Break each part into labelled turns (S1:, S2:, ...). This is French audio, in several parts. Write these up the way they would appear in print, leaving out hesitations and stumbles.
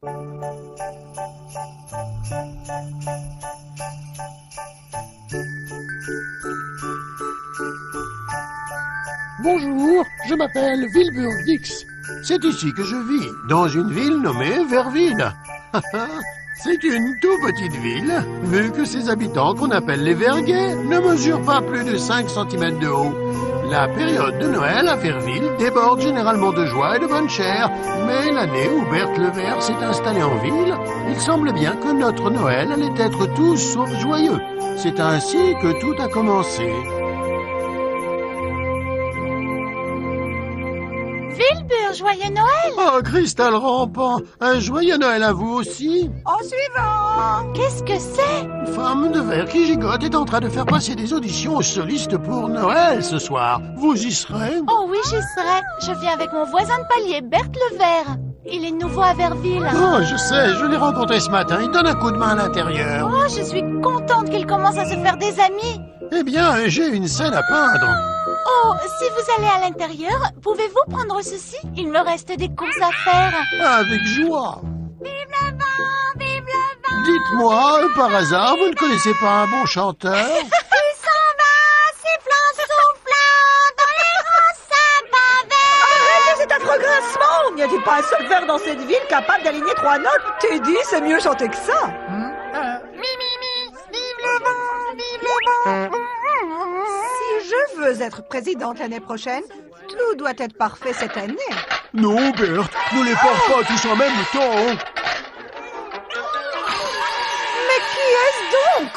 S1: Bonjour, je m'appelle Wilbur Dix. C'est ici que je vis, dans une ville nommée Verville. C'est une toute petite ville, vu que ses habitants, qu'on appelle les Verguets, ne mesurent pas plus de 5 cm de haut. La période de Noël à Verville déborde généralement de joie et de bonne chère, mais l'année où Berthe le Ver s'est installé en ville, il semble bien que notre Noël allait être tout sauf joyeux. C'est ainsi que tout a commencé.
S2: Wilbur, joyeux Noël!
S1: Oh, Cristal rampant, un joyeux Noël à vous aussi.
S3: En suivant!
S2: Qu'est-ce que c'est?
S1: Une femme de verre qui gigote est en train de faire passer des auditions aux solistes pour Noël ce soir. Vous y serez?
S2: Oh oui, j'y serai. Je viens avec mon voisin de palier, Berthe le Ver. Il est nouveau à Verville.
S1: Oh, je sais, je l'ai rencontré ce matin. Il donne un coup de main à l'intérieur.
S2: Oh, je suis contente qu'il commence à se faire des amis.
S1: Eh bien, j'ai une scène à peindre.
S2: Oh, si vous allez à l'intérieur, pouvez-vous prendre ceci? Il me reste des courses à faire.
S1: Avec joie.
S2: Vive le vent! Vive le vent!
S1: Dites-moi, par hasard, vous ne connaissez pas un bon chanteur?
S2: Il s'en va, sifflant, soufflant, dans les rangs sapins verts.
S3: Arrêtez cet affreux grincement! N'y a-t-il pas un seul verre dans cette ville capable d'aligner 3 notes? Teddy, c'est mieux chanter que ça!
S2: Vive le vent! Vive le vent!
S3: Si je veux être présidente l'année prochaine, tout doit être parfait cette année.
S1: Non, Berthe, ne les porte pas tous en même temps.
S3: Mais qui est-ce donc?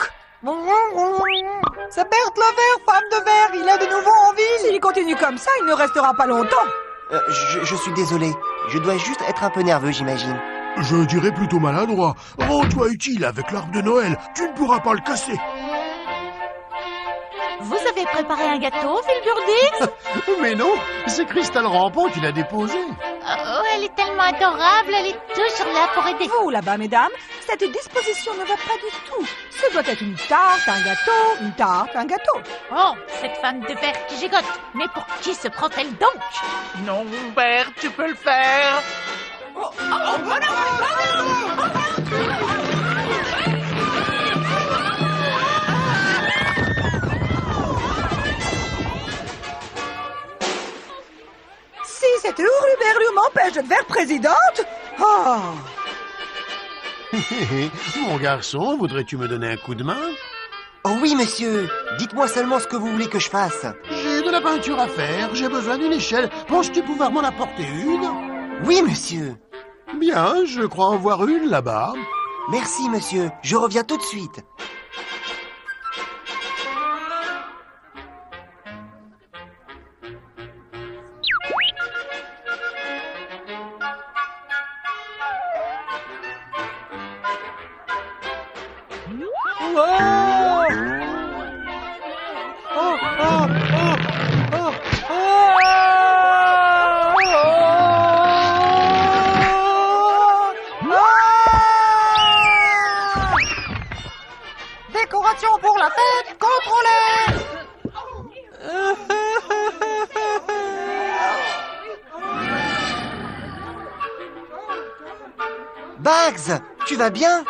S3: C'est Berthe le Ver, femme de verre. Il est de nouveau en ville. S'il continue comme ça, il ne restera pas longtemps.
S4: Je suis désolé. Je dois juste être un peu nerveux, j'imagine.
S1: Je dirais plutôt maladroit. Rends-toi utile avec l'arbre de Noël. Tu ne pourras pas le casser.
S2: Vous avez préparé un gâteau, Wilbur Dix?
S1: Mais non, c'est Cristal rampant qui l'a déposé.
S2: Oh, elle est tellement adorable, elle est toujours là pour aider.
S3: Vous, là-bas, mesdames, cette disposition ne va pas du tout. Ce doit être une tarte, un gâteau, une tarte, un gâteau.
S2: Oh, cette femme de verre qui gigote. Mais pour qui se prend-elle donc?
S5: Non, Bert, tu peux le faire.
S3: Si cette hurluberlu m'empêche de devenir présidente... Oh.
S1: Mon garçon, voudrais-tu me donner un coup de main?
S4: Oh oui, monsieur. Dites-moi seulement ce que vous voulez que je fasse.
S1: J'ai de la peinture à faire, j'ai besoin d'une échelle. Penses-tu pouvoir m'en apporter une?
S4: Oui, monsieur.
S1: Bien, je crois en voir une là-bas.
S4: Merci, monsieur. Je reviens tout de suite.
S3: Décoration pour la fête, contrôlée!
S4: Bugs, tu vas bien?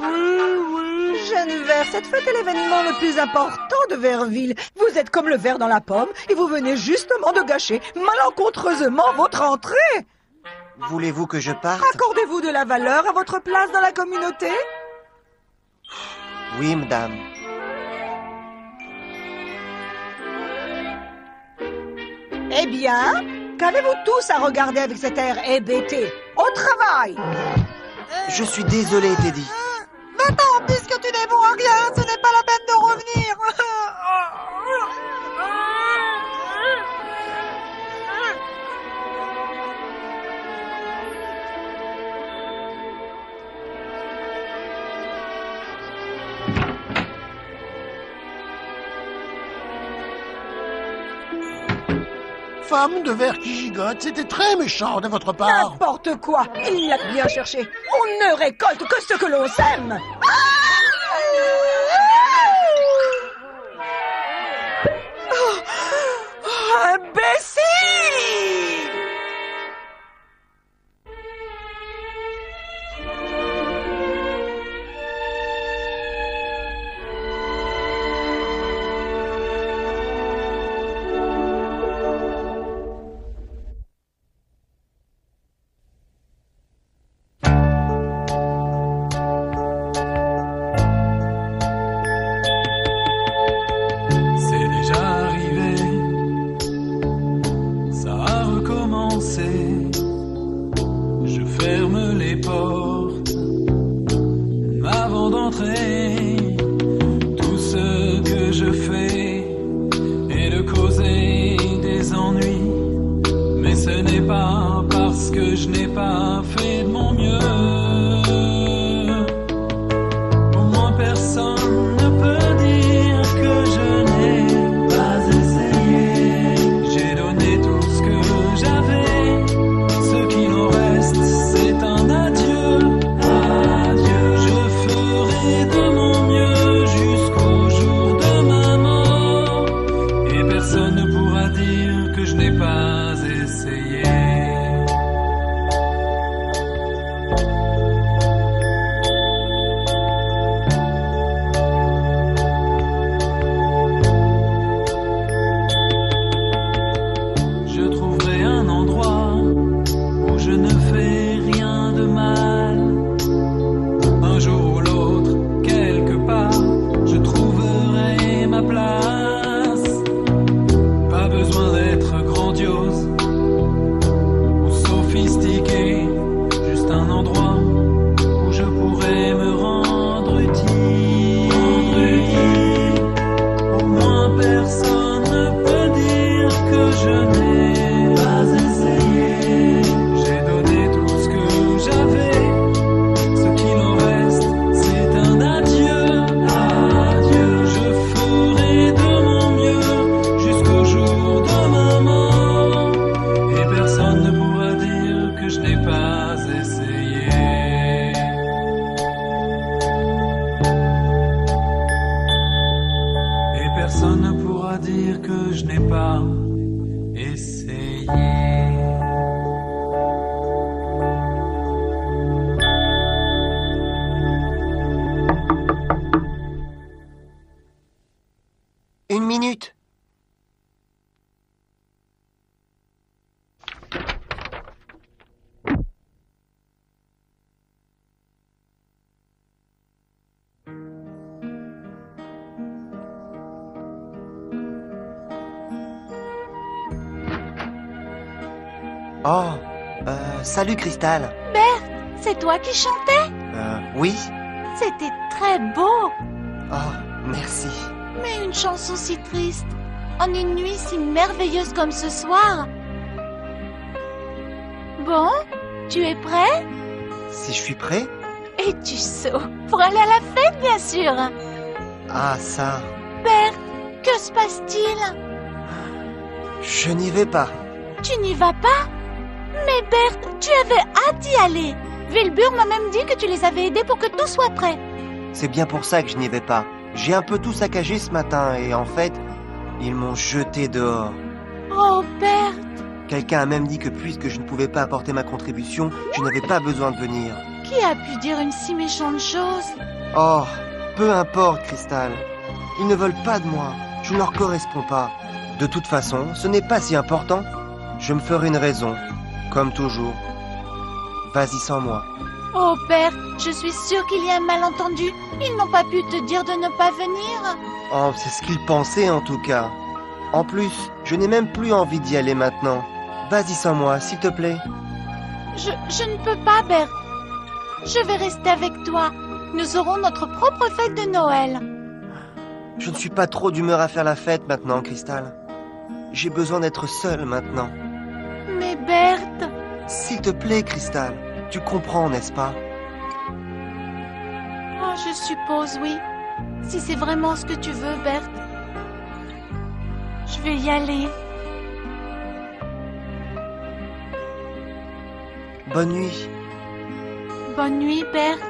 S3: Jeune Vert, cette fête est l'événement le plus important de Verville. Vous êtes comme le ver dans la pomme et vous venez justement de gâcher malencontreusement votre entrée.
S4: Voulez-vous que je parte?
S3: Accordez-vous de la valeur à votre place dans la communauté?
S4: Oui, madame.
S3: Eh bien, qu'avez-vous tous à regarder avec cet air hébété? Au travail!
S4: Je suis désolé, Teddy.
S3: Va-t'en, puisque tu n'es bon à rien, ce n'est pas la peine de revenir.
S1: Femme de verre qui gigote, c'était très méchant de votre part.
S3: N'importe quoi, il l'a bien cherché. On ne récolte que ce que l'on sème. Imbécile!
S6: Je ferme les portes avant d'entrer. Tout ce que je fais est de causer des ennuis. Mais ce n'est pas parce que je n'ai pas fait de mon mieux. Au moins personne ne peut dire que je n'ai pas essayé. J'ai donné tout ce que j'avais. Ce qu'il en reste, c'est un adieu. Adieu. Je ferai de mon mieux jusqu'au jour de ma mort. Et personne ne pourra dire que je n'ai pas essayé. Je trouverai un endroit où je ne fais rien de mal. Un jour ou l'autre, quelque part, je trouverai ma place. Pas besoin d'être grandiose ou sophistiqué, juste un endroit où je pourrais me rendre utile. Au moins personne ne peut dire que je n'ai pas essayé. J'ai donné tout ce que j'avais. Ce qu'il en reste, c'est un adieu. Adieu. Je ferai de mon mieux jusqu'au jour de ma mort. Et personne ne pourra dire que je n'ai pas essayé. Et personne ne pourra dire que je n'ai pas essayé.
S4: Une minute. Oh, salut Cristal.
S2: C'est toi qui chantais?
S4: Oui.
S2: C'était très beau.
S4: Oh, merci.
S2: Mais une chanson si triste, en une nuit si merveilleuse comme ce soir. Bon, tu es prêt?
S4: Si je suis prêt?
S2: Es-tu sot? Pour aller à la fête, bien sûr.
S4: Ah, ça.
S2: Bert, que se passe-t-il?
S4: Je n'y vais pas.
S2: Tu n'y vas pas? Mais Bert, tu avais hâte d'y aller. Wilbur m'a même dit que tu les avais aidés pour que tout soit prêt.
S4: C'est bien pour ça que je n'y vais pas. J'ai un peu tout saccagé ce matin et en fait, ils m'ont jeté dehors.
S2: Oh, Bert.
S4: Quelqu'un a même dit que puisque je ne pouvais pas apporter ma contribution, je n'avais pas besoin de venir.
S2: Qui a pu dire une si méchante chose?
S4: Oh, peu importe, Cristal. Ils ne veulent pas de moi. Je ne leur corresponds pas. De toute façon, ce n'est pas si important. Je me ferai une raison, comme toujours. Vas-y sans moi.
S2: Oh, Bert, je suis sûre qu'il y a un malentendu. Ils n'ont pas pu te dire de ne pas venir.
S4: Oh, c'est ce qu'ils pensaient en tout cas. En plus, je n'ai même plus envie d'y aller maintenant. Vas-y sans moi, s'il te plaît.
S2: Je ne peux pas, Bert. Je vais rester avec toi. Nous aurons notre propre fête de Noël.
S4: Je ne suis pas trop d'humeur à faire la fête maintenant, Cristal. J'ai besoin d'être seul maintenant.
S2: Mais Berthe...
S4: S'il te plaît, Cristal, tu comprends, n'est-ce pas?
S2: Oh, je suppose, oui. Si c'est vraiment ce que tu veux, Berthe. Je vais y aller.
S4: Bonne nuit.
S2: Bonne nuit, Berthe.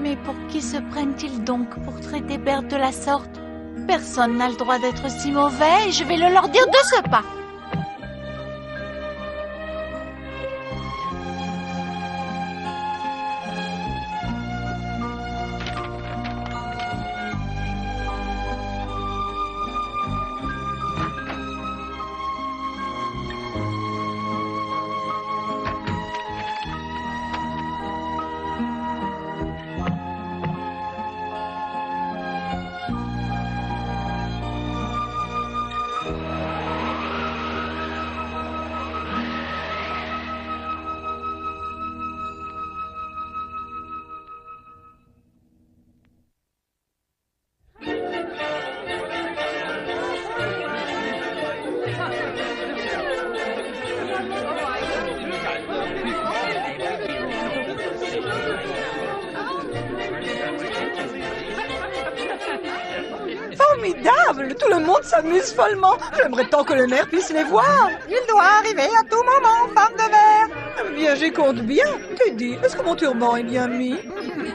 S2: Mais pour qui se prennent-ils donc pour traiter Berthe de la sorte? Personne n'a le droit d'être si mauvais et je vais le leur dire de ce pas.
S3: formidable! Tout le monde s'amuse follement. J'aimerais tant que le maire puisse les voir. Il doit arriver à tout moment, femme de verre. Bien, j'y compte bien. Teddy, est-ce que mon turban est bien mis?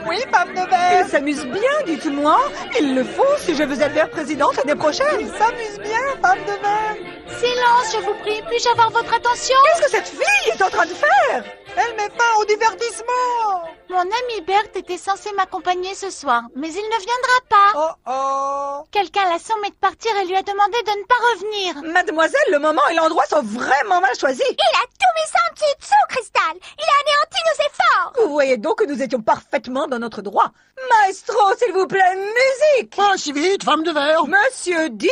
S3: Oui, femme de verre. Il s'amuse bien, dites-moi. Il le faut si je veux être maire présidente l'année prochaine. Il s'amuse bien, femme de verre.
S2: Silence, je vous prie. Puis-je avoir votre attention?
S3: Qu'est-ce que cette fille est en train de faire? Elle met fin au divertissement.
S2: Mon ami Berthe était censé m'accompagner ce soir, mais il ne viendra pas.
S3: Oh oh.
S2: Quelqu'un l'a sommé de partir et lui a demandé de ne pas revenir.
S3: Mademoiselle, le moment et l'endroit sont vraiment mal choisis.
S7: Il a tout mis ça en dessous, Cristal. Il a anéanti nos efforts.
S3: Vous voyez donc que nous étions parfaitement dans notre droit. Maestro, s'il vous plaît, musique.
S1: Pas si vite, femme de verre.
S3: Monsieur D.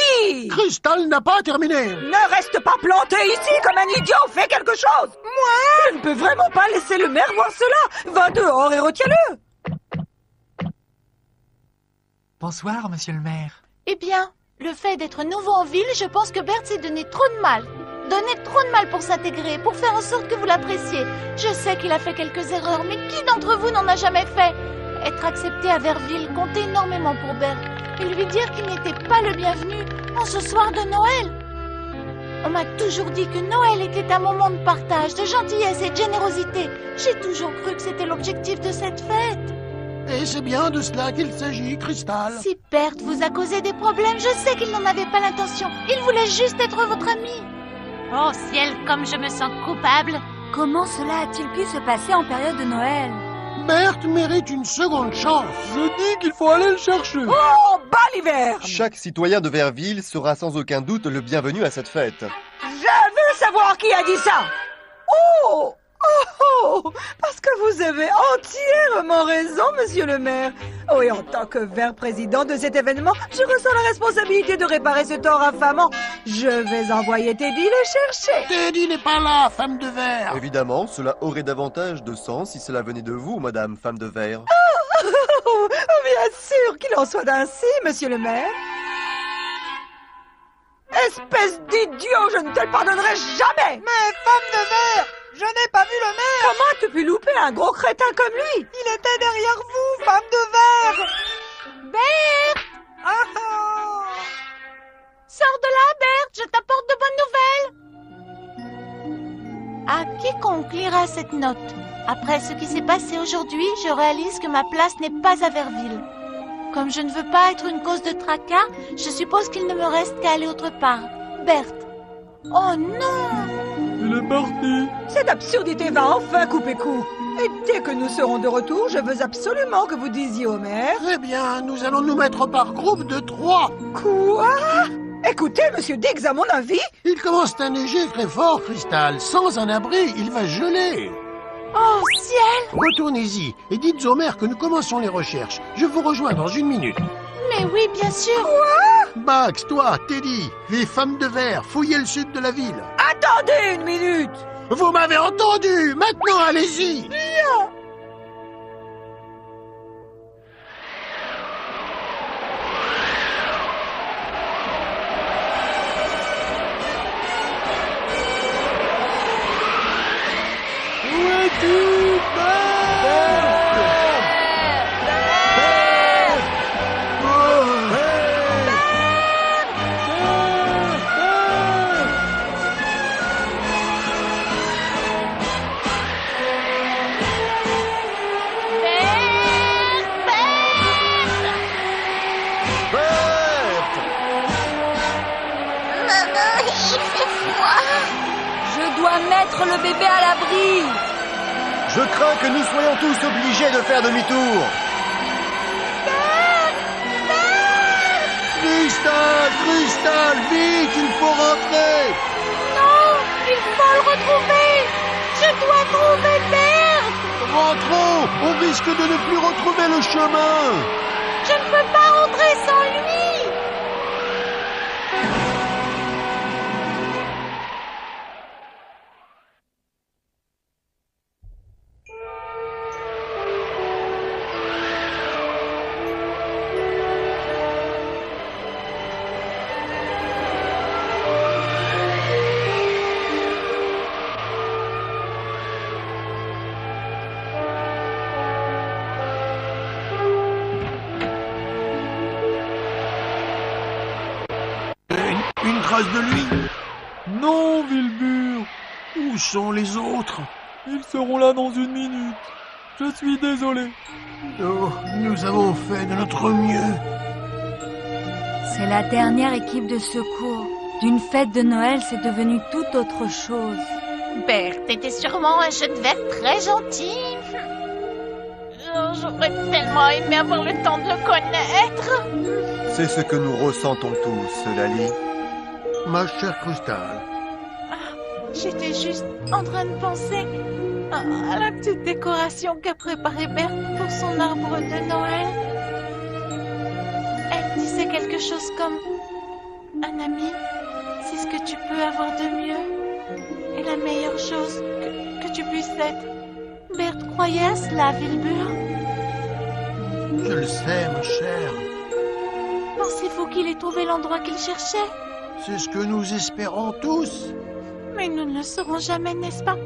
S1: Cristal n'a pas terminé.
S3: Ne reste pas planté ici comme un idiot. Fais quelque chose. Moi, je ne peux vraiment pas laisser le maire voir cela. Va dehors et retiens-le.
S5: Bonsoir, monsieur le maire.
S2: Eh bien, le fait d'être nouveau en ville, je pense que Berthe s'est donné trop de mal. Donné trop de mal pour s'intégrer, pour faire en sorte que vous l'appréciez. Je sais qu'il a fait quelques erreurs, mais qui d'entre vous n'en a jamais fait? Être accepté à Verville comptait énormément pour Berthe. Et lui dire qu'il n'était pas le bienvenu en ce soir de Noël. On m'a toujours dit que Noël était un moment de partage, de gentillesse et de générosité. J'ai toujours cru que c'était l'objectif de cette fête.
S1: Et c'est bien de cela qu'il s'agit, Cristal.
S2: Si Berthe vous a causé des problèmes, je sais qu'il n'en avait pas l'intention. Il voulait juste être votre ami.
S7: Oh ciel, comme je me sens coupable.
S8: Comment cela a-t-il pu se passer en période de Noël?
S1: Berthe mérite une seconde chance.
S9: Je dis qu'il faut aller le chercher.
S3: Oh, bas l'hiver.
S4: Chaque citoyen de Verville sera sans aucun doute le bienvenu à cette fête.
S3: Je veux savoir qui a dit ça. Oh, oh, parce que vous avez entièrement raison, monsieur le maire. Oh, et en tant que président de cet événement, je ressens la responsabilité de réparer ce tort infamant. Je vais envoyer Teddy le chercher.
S1: Teddy n'est pas là, femme de verre.
S4: Évidemment, cela aurait davantage de sens si cela venait de vous, madame femme de verre.
S3: Oh, bien sûr qu'il en soit ainsi, monsieur le maire. Espèce d'idiot, je ne te le pardonnerai jamais. Mais femme de verre, je n'ai pas vu le maire. Comment as-tu pu louper un gros crétin comme lui? Il était derrière vous, femme de verre.
S2: Berthe!
S3: Ah, ah.
S2: Sors de là, Berthe, je t'apporte de bonnes nouvelles. À quiconque lira cette note, après ce qui s'est passé aujourd'hui, je réalise que ma place n'est pas à Verville. Comme je ne veux pas être une cause de tracas, je suppose qu'il ne me reste qu'à aller autre part. Berthe. Oh non!
S9: Il est parti.
S3: Cette absurdité va enfin couper court. Et dès que nous serons de retour, je veux absolument que vous disiez au maire...
S1: Très bien, nous allons nous mettre par groupe de 3.
S3: Quoi? Écoutez, monsieur Diggs, à mon avis...
S1: Il commence à neiger très fort, Cristal. Sans un abri, il va geler.
S2: Oh ciel!
S1: Retournez-y et dites au maire que nous commençons les recherches. Je vous rejoins dans 1 minute.
S2: Mais oui, bien sûr.
S1: Max, toi, Teddy, les femmes de verre, fouillez le sud de la ville.
S3: Attendez 1 minute.
S1: Vous m'avez entendu. Maintenant, allez-y.
S9: Où es-tu,
S7: Maman, il fait froid.
S8: Je dois mettre le bébé à l'abri.
S4: Je crains que nous soyons tous obligés de faire demi-tour.
S1: Cristal, Cristal, vite, il faut rentrer.
S2: Non, il faut le retrouver. Je dois trouver Berthe.
S1: Rentrons, on risque de ne plus retrouver le chemin.
S2: Je ne peux pas rentrer sans lui.
S1: trace de lui?
S9: Non, Wilbur.
S1: Où sont les autres?
S9: Ils seront là dans une minute. Je suis désolé.
S1: Oh, nous avons fait de notre mieux.
S8: C'est la dernière équipe de secours. D'une fête de Noël, c'est devenu tout autre chose.
S2: Bert était sûrement un jeune vert très gentil. Oh, j'aurais tellement aimé avoir le temps de le connaître.
S4: C'est ce que nous ressentons tous, Lali.
S1: Ma chère Crystal.
S2: J'étais juste en train de penser à la petite décoration qu'a préparée Bert pour son arbre de Noël. Elle disait quelque chose comme « Un ami, c'est ce que tu peux avoir de mieux. Et la meilleure chose que tu puisses être. » Bert croyait à cela, Wilbur.
S1: Je le sais, ma chère.
S2: Pensez-vous qu'il ait trouvé l'endroit qu'il cherchait?
S1: C'est ce que nous espérons tous.
S2: Mais nous ne le saurons jamais, n'est-ce pas?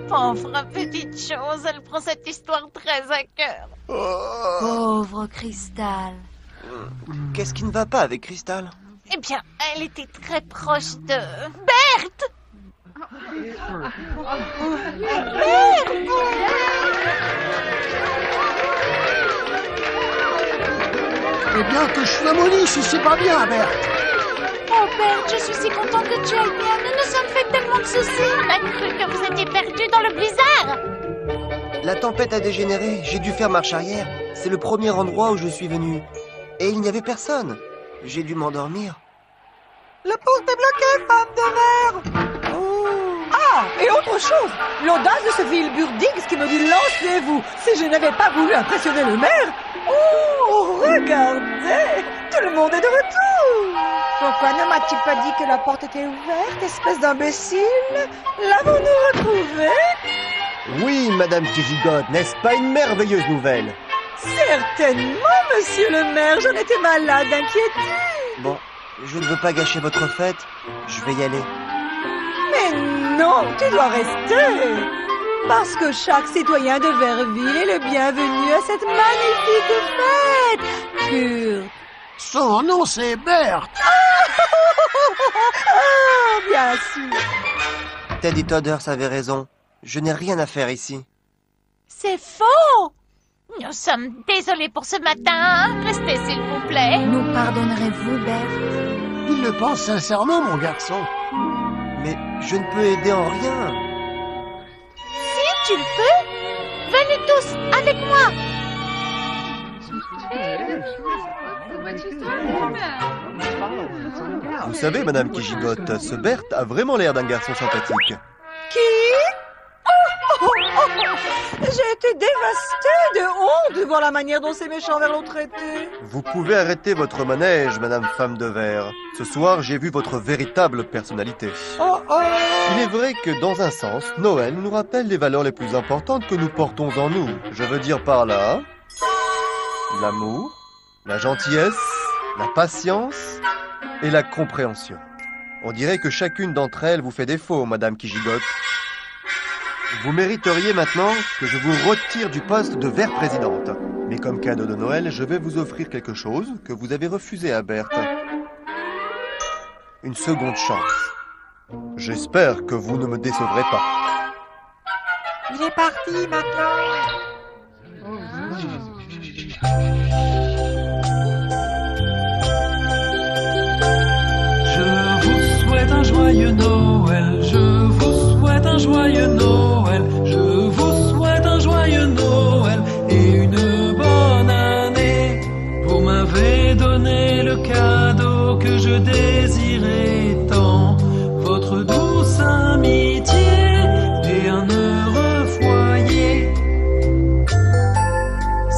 S2: Pauvre petite chose, elle prend cette histoire très à cœur.
S8: Pauvre Crystal.
S4: Qu'est-ce qui ne va pas avec Crystal?
S2: Eh bien, elle était très proche de... Berthe!
S1: Eh bien, que je flamonnie si c'est pas bien, Berthe.
S2: Oh, Berthe, je suis si contente que tu ailles bien. Nous nous sommes fait tellement de soucis. On a cru que vous étiez perdu dans le blizzard.
S4: La tempête a dégénéré, j'ai dû faire marche arrière. C'est le premier endroit où je suis venu. Et il n'y avait personne. J'ai dû m'endormir.
S3: Le poste est bloqué, femme de verre. Oh. Ah, et autre chose, l'audace de ce Wilbur Diggs qui me dit « Lancez-vous » si je n'avais pas voulu impressionner le maire. Oh, regardez, tout le monde est de retour. Pourquoi ne m'as-tu pas dit que la porte était ouverte, espèce d'imbécile? L'avons-nous retrouvé?
S4: Oui, Madame qui gigote, n'est-ce pas une merveilleuse nouvelle?
S3: Certainement, monsieur le maire, j'en étais malade d'inquiétude.
S4: Bon, je ne veux pas gâcher votre fête, je vais y aller.
S3: Mais non, tu dois rester. Parce que chaque citoyen de Verville est le bienvenu à cette magnifique fête. Kurt.
S1: Son nom, c'est Berthe.
S3: Ah, bien sûr.
S4: Teddy Todders avait raison. Je n'ai rien à faire ici.
S2: C'est faux. Nous sommes désolés pour ce matin. Restez, s'il vous plaît.
S8: Nous pardonnerez-vous, Berthe?
S1: Il le pense sincèrement, mon garçon.
S4: Mais je ne peux aider en rien.
S2: Si tu le peux, venez tous avec moi.
S4: Vous savez, Madame qui gigote, ce Berthe a vraiment l'air d'un garçon sympathique.
S3: Qui? J'ai été dévastée de honte de voir la manière dont ces méchants vers l'ont traité.
S4: Vous pouvez arrêter votre manège, Madame Femme de Verre. Ce soir, j'ai vu votre véritable personnalité.
S3: Oh oh.
S4: Il est vrai que, dans un sens, Noël nous rappelle les valeurs les plus importantes que nous portons en nous. Je veux dire par là... l'amour, la gentillesse, la patience et la compréhension. On dirait que chacune d'entre elles vous fait défaut, Madame qui gigote. Vous mériteriez maintenant que je vous retire du poste de verre-présidente. Mais comme cadeau de Noël, je vais vous offrir quelque chose que vous avez refusé à Berthe. Une seconde chance. J'espère que vous ne me décevrez pas.
S3: Il est parti maintenant.
S6: Je vous souhaite un joyeux Noël, je vous souhaite un joyeux Noël, je vous souhaite un joyeux Noël et une bonne année. Vous m'avez donné le cadeau que je désirais tant, votre douce amitié et un heureux foyer.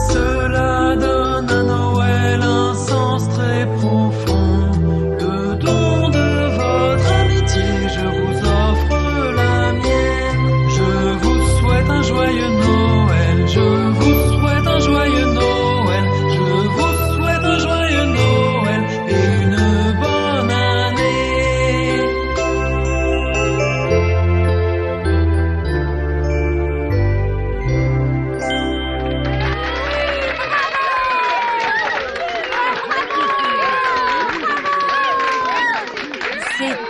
S6: Cela donne à Noël un sens très profond. Le don de votre amitié, je vous offre la mienne. Je vous souhaite un joyeux Noël, je vous souhaite un joyeux Noël, je vous souhaite un joyeux Noël et une bonne année.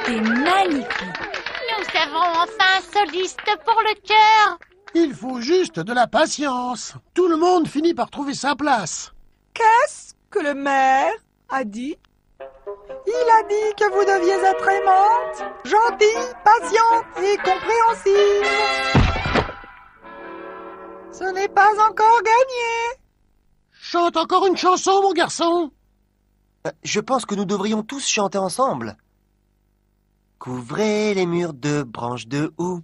S8: C'était magnifique.
S2: Nous avons enfin un soliste pour le chœur.
S1: Il faut juste de la patience. Tout le monde finit par trouver sa place.
S3: Qu'est-ce que le maire a dit? Il a dit que vous deviez être aimante, gentille, patiente et compréhensive. Ce n'est pas encore gagné.
S1: Chante encore une chanson, mon garçon.
S4: Je pense que nous devrions tous chanter ensemble. Couvrez les murs de branches de houx.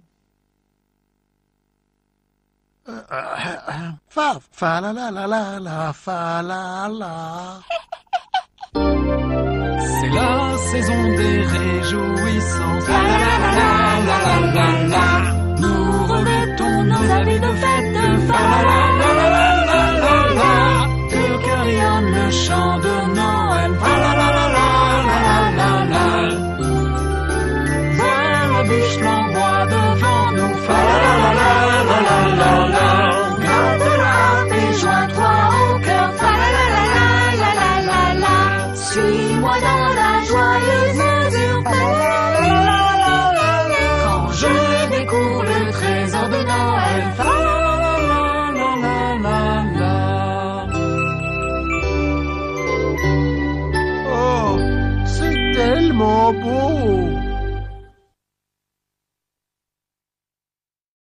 S1: Fa la la la la la, fa la la.
S6: C'est la saison des réjouissances. La la la la la la la la. Nous remettons nos habits de fête. Fa la la la la la la la. Que carillonne le chant de Noël. Fa la la la la la la la. Vois la bûche flamboie devant nous. Fa la la la la la la la. Gratte-la et joins-toi au cœur. Fa la la la la la la la la. Suis-moi dans la joyeuse mesure. Fa la la la la la la. Quand je découvre le trésor de Noël. Fa la la la la la la la.
S1: Oh, c'est tellement beau.